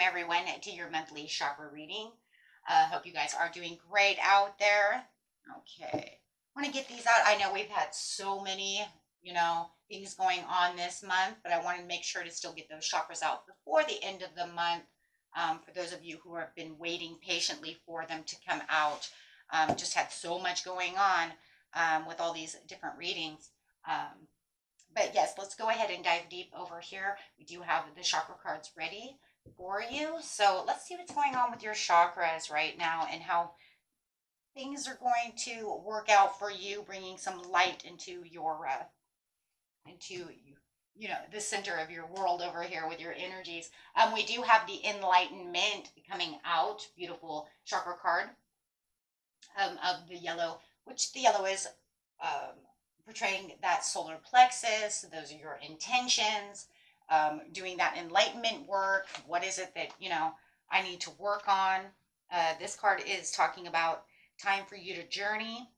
everyone to your monthly chakra reading. Hope you guys are doing great out there. Okay, I want to get these out. I know we've had so many, things going on this month, but I wanted to make sure to still get those chakras out before the end of the month. For those of you who have been waiting patiently for them to come out, just had so much going on with all these different readings. But yes, let's go ahead and dive deep over here. We do have the chakra cards ready for you. So let's see what's going on with your chakras right now and how things are going to work out for you, bringing some light into your, the center of your world over here with your energies. We do have the enlightenment coming out, beautiful chakra card of the yellow, which the yellow is portraying that solar plexus. Those are your intentions, doing that enlightenment work. What is it that, I need to work on? This card is talking about time for you to journey,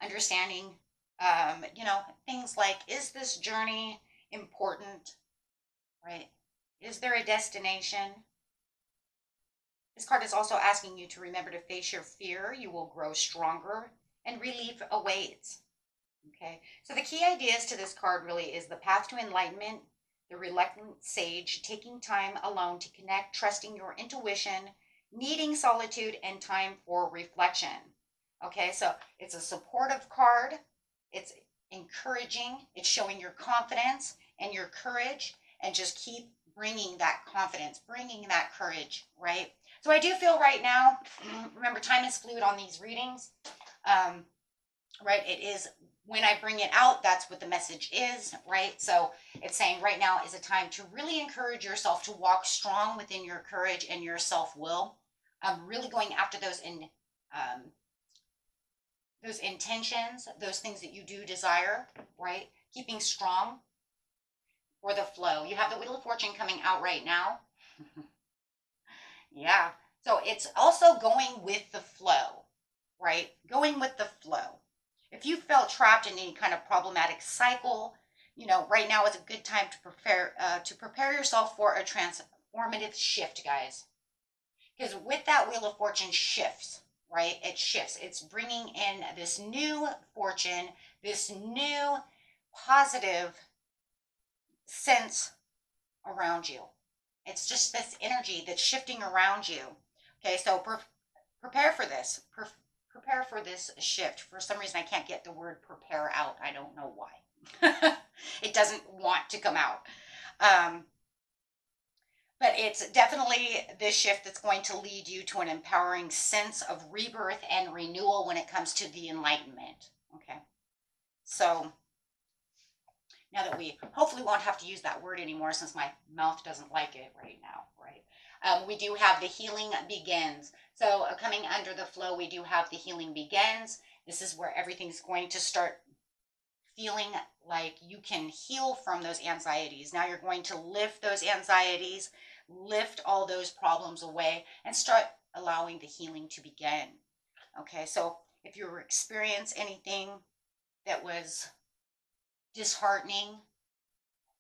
understanding, things like, is this journey important, right? Is there a destination? This card is also asking you to remember to face your fear. You will grow stronger and relief awaits. Okay, so the key ideas to this card really is the path to enlightenment, the reluctant sage, taking time alone to connect, trusting your intuition, needing solitude, and time for reflection. Okay, so it's a supportive card. It's encouraging. It's showing your confidence and your courage, and just keep bringing that confidence, bringing that courage, right? So I do feel right now, remember, time is fluid on these readings, right? It is when I bring it out, that's what the message is, right? So it's saying right now is a time to really encourage yourself to walk strong within your courage and your self-will. Really going after those intentions, those things that you do desire, right? Keeping strong for the flow. You have the Wheel of Fortune coming out right now. Yeah. So it's also going with the flow, right? Going with the flow. If you felt trapped in any kind of problematic cycle, right now is a good time to prepare yourself for a transformative shift, guys. Because with that Wheel of Fortune shifts, right? It shifts. It's bringing in this new fortune, this new positive sense around you. It's just this energy that's shifting around you. Okay, so prepare for this. Prepare for this shift. For some reason, I can't get the word prepare out. I don't know why. It doesn't want to come out. But it's definitely this shift that's going to lead you to an empowering sense of rebirth and renewal when it comes to the enlightenment. Okay, so now that we hopefully won't have to use that word anymore, since my mouth doesn't like it right now, right? We do have the healing begins. So coming under the flow, we do have the healing begins. This is where everything's going to start feeling like you can heal from those anxieties. Now you're going to lift those anxieties, lift all those problems away, and start allowing the healing to begin. Okay, so if you experience anything that was disheartening,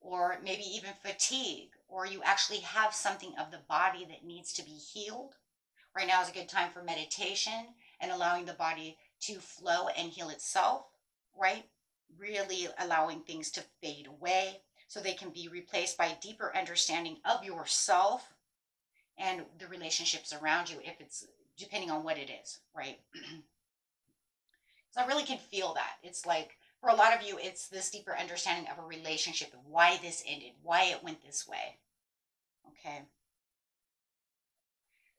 or maybe even fatigue, or you actually have something of the body that needs to be healed, right now is a good time for meditation and allowing the body to flow and heal itself, right? Really allowing things to fade away so they can be replaced by a deeper understanding of yourself and the relationships around you, if it's depending on what it is, right? So I really can feel that. It's like, for a lot of you, it's this deeper understanding of a relationship and why this ended, why it went this way. Okay.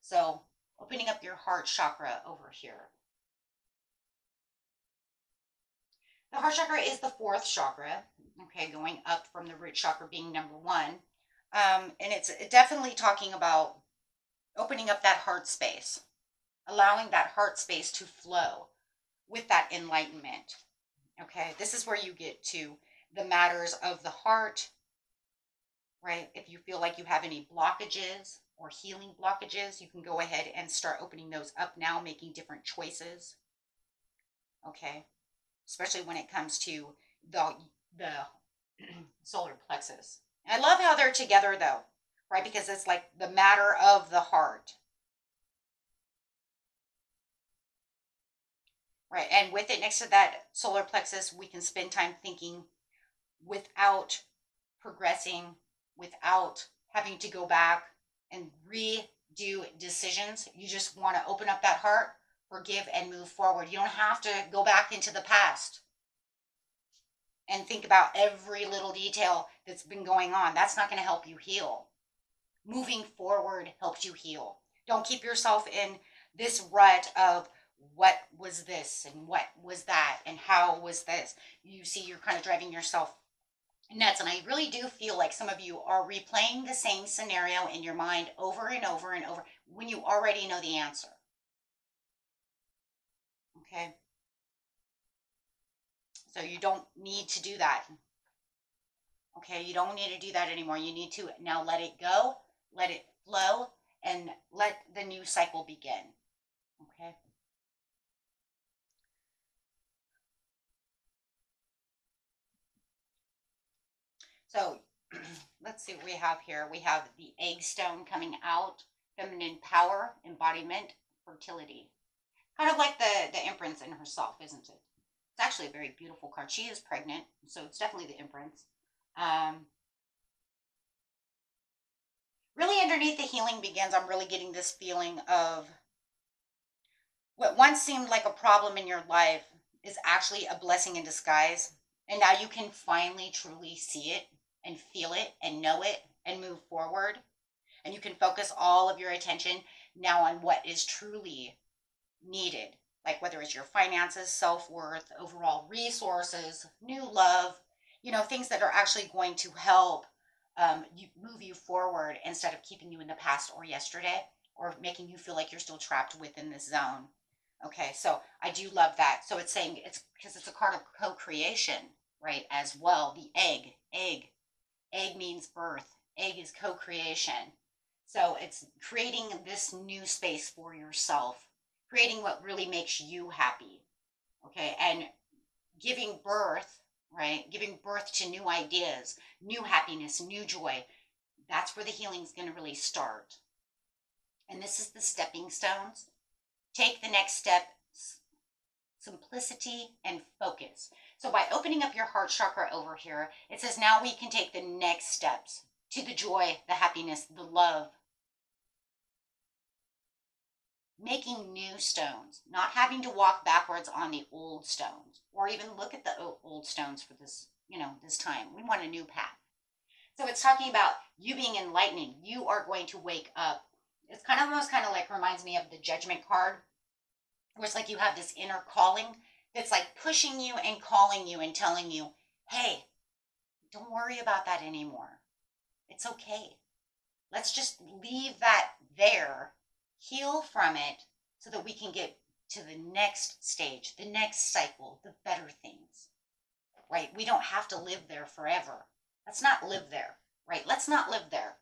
So opening up your heart chakra over here. The heart chakra is the fourth chakra, okay, going up from the root chakra being number one. And it's definitely talking about opening up that heart space, allowing that heart space to flow with that enlightenment. Okay, this is where you get to the matters of the heart, right? If you feel like you have any blockages or healing blockages, you can go ahead and start opening those up now, making different choices. Okay, especially when it comes to the solar plexus I love how they're together though, right? Because it's like the matter of the heart. Right. And with it next to that solar plexus, we can spend time thinking without progressing, without having to go back and redo decisions. You just want to open up that heart, forgive, and move forward. You don't have to go back into the past and think about every little detail that's been going on. That's not going to help you heal. Moving forward helps you heal. Don't keep yourself in this rut of what was this and what was that and how was this. You see, you're kind of driving yourself nuts. And I really do feel like some of you are replaying the same scenario in your mind over and over and over when you already know the answer. Okay. So you don't need to do that. Okay. You don't need to do that anymore. You need to now let it go, let it flow, and let the new cycle begin. Okay. So let's see what we have here. We have the egg stone coming out, feminine power, embodiment, fertility. Kind of like the Empress in herself, isn't it? It's actually a very beautiful card. She is pregnant, so it's definitely the Empress. Really underneath the healing begins, I'm really getting this feeling of what once seemed like a problem in your life is actually a blessing in disguise. And now you can finally truly see it and feel it and know it and move forward. And you can focus all of your attention now on what is truly needed, like whether it's your finances, self-worth, overall resources, new love, things that are actually going to help you move you forward instead of keeping you in the past or yesterday or making you feel like you're still trapped within this zone. Okay, so I do love that. So it's saying it's because it's a card of co-creation, right? As well, the egg means birth. Egg is co-creation. So it's creating this new space for yourself, creating what really makes you happy. Okay, and giving birth, right? Giving birth to new ideas, new happiness, new joy. That's where the healing is going to really start. And this is the stepping stones. Take the next step, simplicity and focus. So by opening up your heart chakra over here, it says now we can take the next steps to the joy, the happiness, the love. Making new stones, not having to walk backwards on the old stones or even look at the old stones for this, this time. We want a new path. So it's talking about you being enlightening. You are going to wake up. It's almost like reminds me of the judgment card, where it's like you have this inner calling that's like pushing you and calling you and telling you, hey, don't worry about that anymore. It's okay. Let's just leave that there, heal from it, so that we can get to the next stage, the next cycle, the better things, right? We don't have to live there forever. Let's not live there, right? Let's not live there.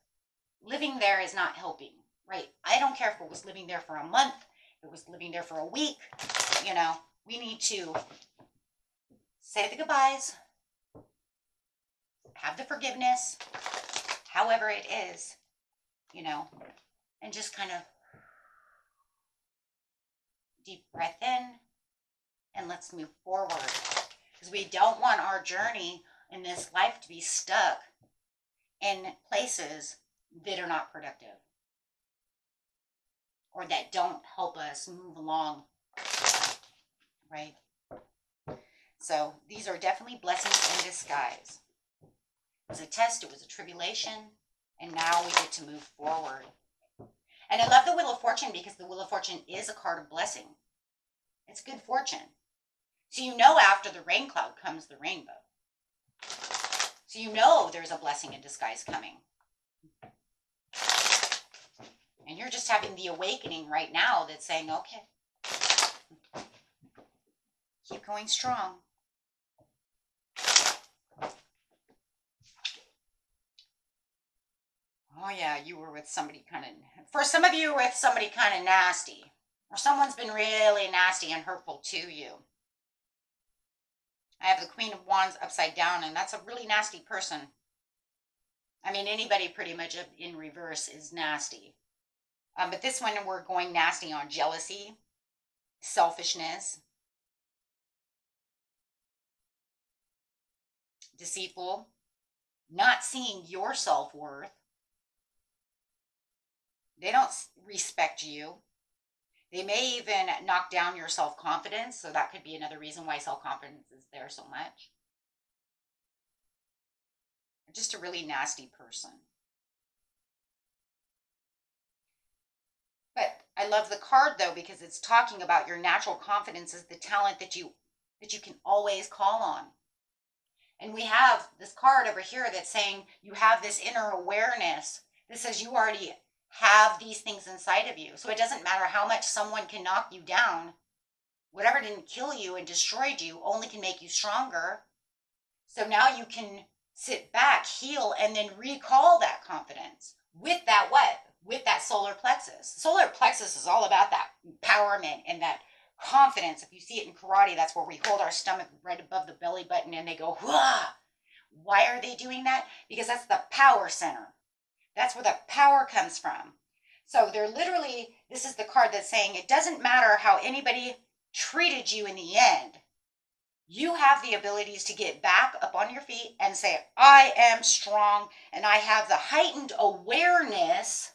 Living there is not helping, right? I don't care if it was living there for a month, if it was living there for a week, we need to say the goodbyes, have the forgiveness, however it is, and just kind of deep breath in and let's move forward, because we don't want our journey in this life to be stuck in places that are not productive or that don't help us move along, right? So these are definitely blessings in disguise. It was a test, it was a tribulation, and now we get to move forward. And I love the Wheel of Fortune because the Wheel of Fortune is a card of blessing. It's good fortune. So after the rain cloud comes the rainbow. So there's a blessing in disguise coming. And you're just having the awakening right now that's saying, okay, keep going strong. Oh yeah, you were with somebody for some of you, with somebody kind of nasty. Or someone's been really nasty and hurtful to you. I have the Queen of Wands upside down, and that's a really nasty person. I mean, anybody pretty much in reverse is nasty. But this one, we're going nasty on jealousy, selfishness, deceitful, not seeing your self-worth. They don't respect you. They may even knock down your self-confidence. So that could be another reason why self-confidence is there so much. Just a really nasty person. But I love the card though, because it's talking about your natural confidence is the talent that you can always call on. And we have this card over here that's saying you have this inner awareness that says you already have these things inside of you. So it doesn't matter how much someone can knock you down. Whatever didn't kill you and destroyed you only can make you stronger. So now you can sit back, heal, and then recall that confidence with that what? With that solar plexus. Solar plexus is all about that empowerment and that confidence. If you see it in karate, that's where we hold our stomach right above the belly button and they go, wah. Why are they doing that? Because that's the power center. That's where the power comes from. So they're literally, this is the card that's saying it doesn't matter how anybody treated you in the end. You have the abilities to get back up on your feet and say, I am strong and I have the heightened awareness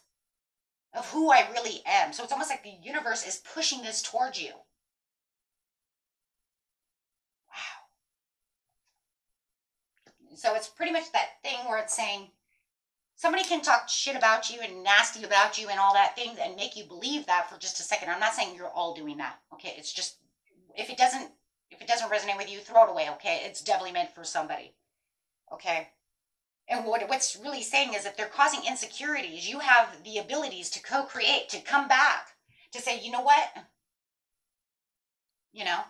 of who I really am. So it's almost like the universe is pushing this towards you. Wow. So it's pretty much that thing where it's saying somebody can talk shit about you and nasty about you and all that things and make you believe that for just a second. I'm not saying you're all doing that. Okay. It's just, if it doesn't resonate with you, throw it away. Okay. It's definitely meant for somebody. Okay. And what's really saying is if they're causing insecurities, you have the abilities to co-create, to come back, to say, you know what? You know,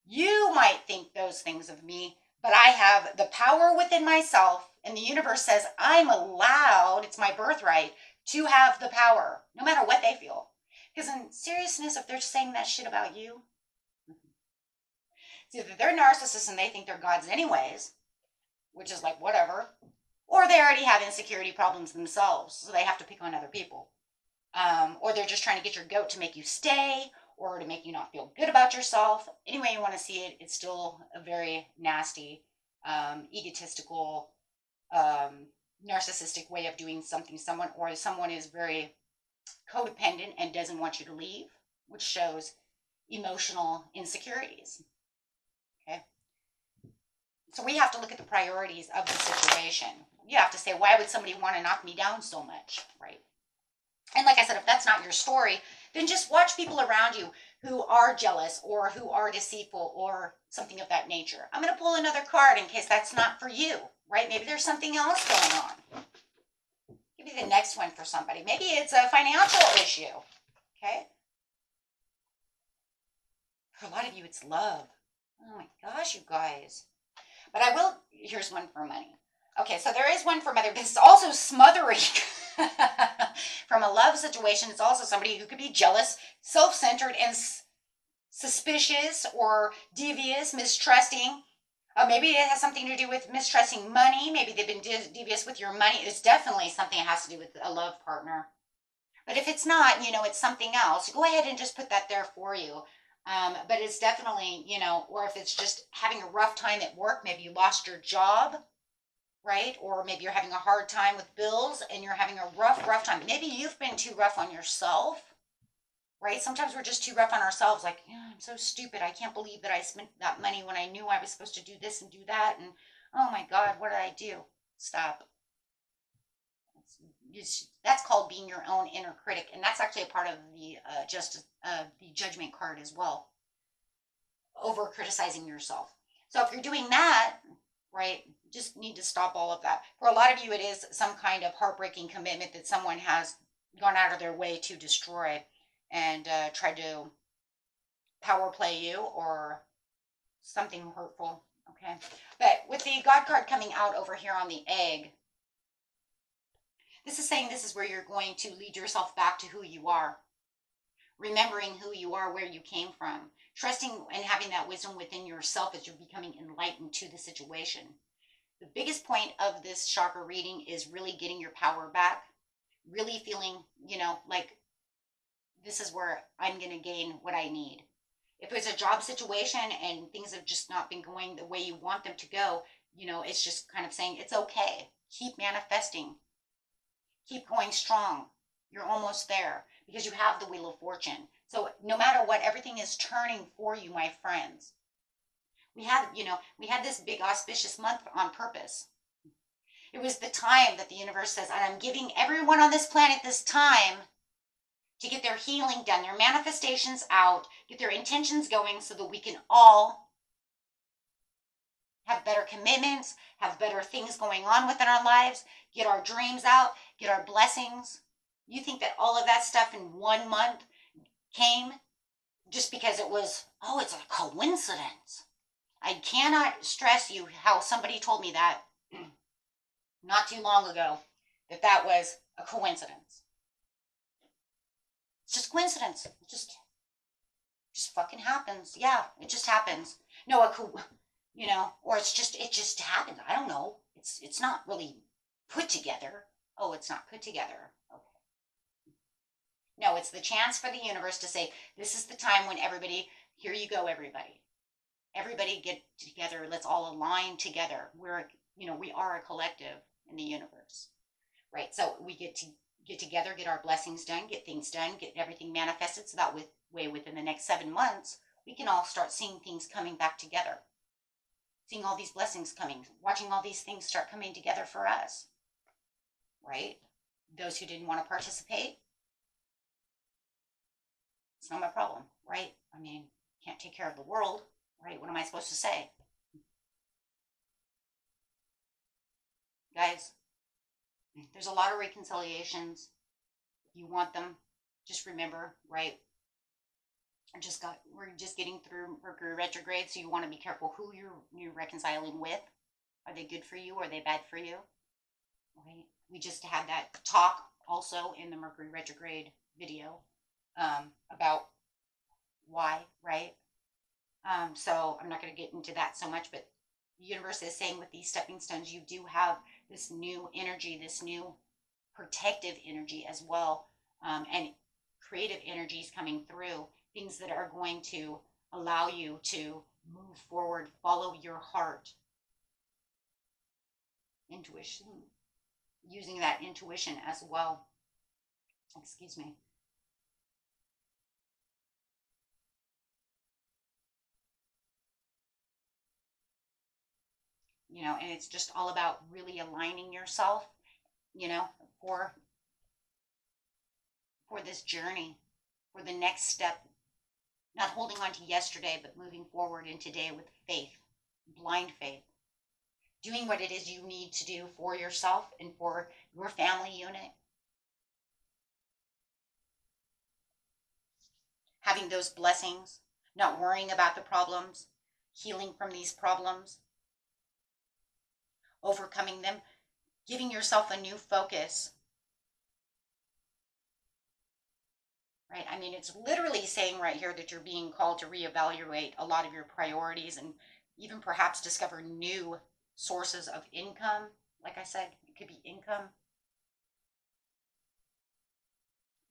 you might think those things of me, but I have the power within myself, and the universe says I'm allowed, it's my birthright, to have the power, no matter what they feel. Because in seriousness, if they're saying that shit about you, it's either they're narcissists and they think they're gods anyways, which is like whatever, or they already have insecurity problems themselves, so they have to pick on other people. Or they're just trying to get your goat to make you stay, or to make you not feel good about yourself. Any way you want to see it, it's still a very nasty, egotistical, narcissistic way of doing something. Someone is very codependent and doesn't want you to leave, which shows emotional insecurities. Okay. So we have to look at the priorities of the situation. You have to say, why would somebody want to knock me down so much, right? And like I said, if that's not your story, then just watch people around you who are jealous or who are deceitful or something of that nature. I'm going to pull another card in case that's not for you, right? Maybe there's something else going on. Give me the next one for somebody. Maybe it's a financial issue, okay? For a lot of you, it's love. Oh my gosh, you guys. But here's one for money. Okay, so there is one for mother, but it's also smothering. From a love situation, it's also somebody who could be jealous, self-centered, and suspicious or devious, mistrusting. Maybe it has something to do with mistrusting money. Maybe they've been devious with your money. It's definitely something that has to do with a love partner. But if it's not, it's something else. Go ahead and just put that there for you. But it's definitely, or if it's just having a rough time at work, maybe you lost your job, right? Or maybe you're having a hard time with bills and you're having a rough time. Maybe you've been too rough on yourself, right? Sometimes we're just too rough on ourselves. Like, I'm so stupid. I can't believe that I spent that money when I knew I was supposed to do this and do that. And oh my God, what did I do? Stop. That's called being your own inner critic. And that's actually a part of the judgment card as well. Over criticizing yourself. So if you're doing that, right, just need to stop all of that. For a lot of you, it is some kind of heartbreaking commitment that someone has gone out of their way to destroy and tried to power play you or something hurtful. Okay. But with the God card coming out over here on the egg, this is saying this is where you're going to lead yourself back to who you are. Remembering who you are, where you came from. Trusting and having that wisdom within yourself as you're becoming enlightened to the situation. The biggest point of this chakra reading is really getting your power back, really feeling, like this is where I'm going to gain what I need. If it's a job situation and things have just not been going the way you want them to go, it's just kind of saying it's okay. Keep manifesting. Keep going strong. You're almost there because you have the Wheel of Fortune. So no matter what, everything is turning for you, my friends. We had this big auspicious month on purpose. It was the time that the universe says, I'm giving everyone on this planet this time to get their healing done, their manifestations out, get their intentions going so that we can all have better commitments, have better things going on within our lives, get our dreams out, get our blessings. You think that all of that stuff in 1 month came just because it was, it's a coincidence. I cannot stress you how somebody told me that not too long ago, that was a coincidence. It's just coincidence. It just fucking happens. Yeah, it just happens. No, or it just happens. I don't know. It's not really put together. Oh, it's not put together. Okay. No, it's the chance for the universe to say, this is the time when everybody, here you go, everybody. Everybody get together. Let's all align together. We are a collective in the universe, right? So we get together, get our blessings done, get things done, get everything manifested. So that way within the next 7 months, we can all start seeing things coming back together. Seeing all these blessings coming, watching all these things start coming together for us, right? Those who didn't want to participate, it's not my problem, right? I mean, can't take care of the world, right? What am I supposed to say? Guys, there's a lot of reconciliations. If you want them, just remember, right? We're just getting through Mercury retrograde, so you want to be careful who you're reconciling with. Are they good for you? Are they bad for you? Right? We just had that talk also in the Mercury retrograde video about why, right? So I'm not going to get into that so much, but the universe is saying with these stepping stones, you do have this new energy, this new protective energy as well, and creative energies coming through, things that are going to allow you to move forward, follow your heart. Intuition, using that intuition as well. Excuse me. And it's just all about really aligning yourself, for this journey, for the next step, not holding on to yesterday, but moving forward in today with faith, blind faith, doing what it is you need to do for yourself and for your family unit, having those blessings, not worrying about the problems, healing from these problems, overcoming them, giving yourself a new focus. Right? I mean, it's literally saying right here that you're being called to reevaluate a lot of your priorities and even perhaps discover new sources of income. Like I said, it could be income,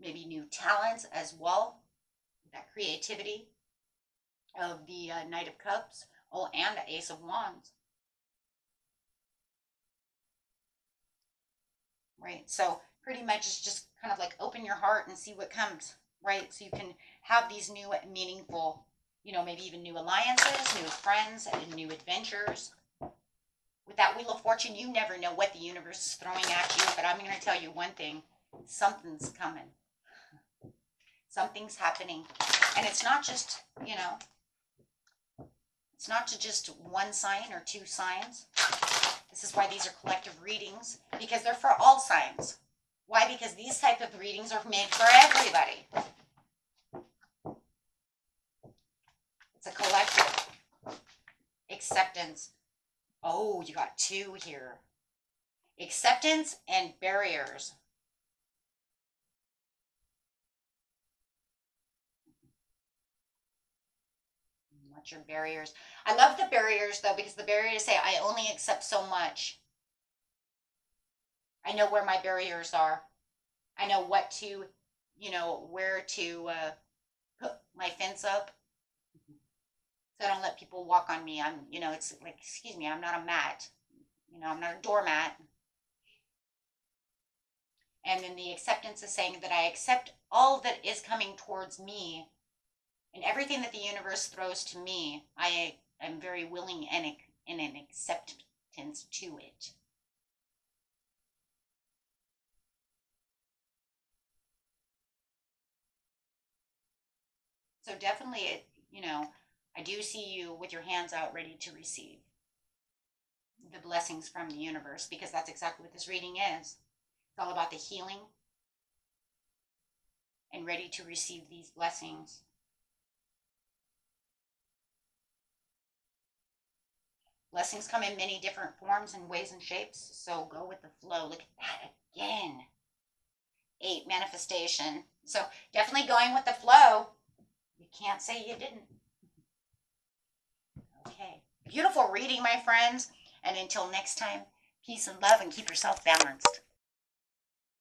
maybe new talents as well, that creativity of the Knight of Cups, and the Ace of Wands. Right? So pretty much it's just kind of like open your heart and see what comes, right? So you can have these new meaningful, maybe even new alliances, new friends, and new adventures. With that Wheel of Fortune, you never know what the universe is throwing at you, but I'm going to tell you one thing, something's coming. Something's happening. And it's not just, it's not to just one sign or 2 signs. This is why these are collective readings, because they're for all signs. Why? Because these type of readings are made for everybody. It's a collective. Acceptance. Oh, you got 2 here. Acceptance and barriers. What's your barriers? I love the barriers, though, because the barriers say, I only accept so much. I know where my barriers are. I know what to, where to put my fence up. So I don't let people walk on me. It's like, excuse me, I'm not a mat. I'm not a doormat. And then the acceptance is saying that I accept all that is coming towards me, and everything that the universe throws to me, I am very willing and in an acceptance to it. So definitely, I do see you with your hands out ready to receive the blessings from the universe, because that's exactly what this reading is. It's all about the healing and ready to receive these blessings. Blessings come in many different forms and ways and shapes, so go with the flow. Look at that again. 8, manifestation. So definitely going with the flow. You can't say you didn't. Okay. Beautiful reading, my friends. And until next time, peace and love, and keep yourself balanced.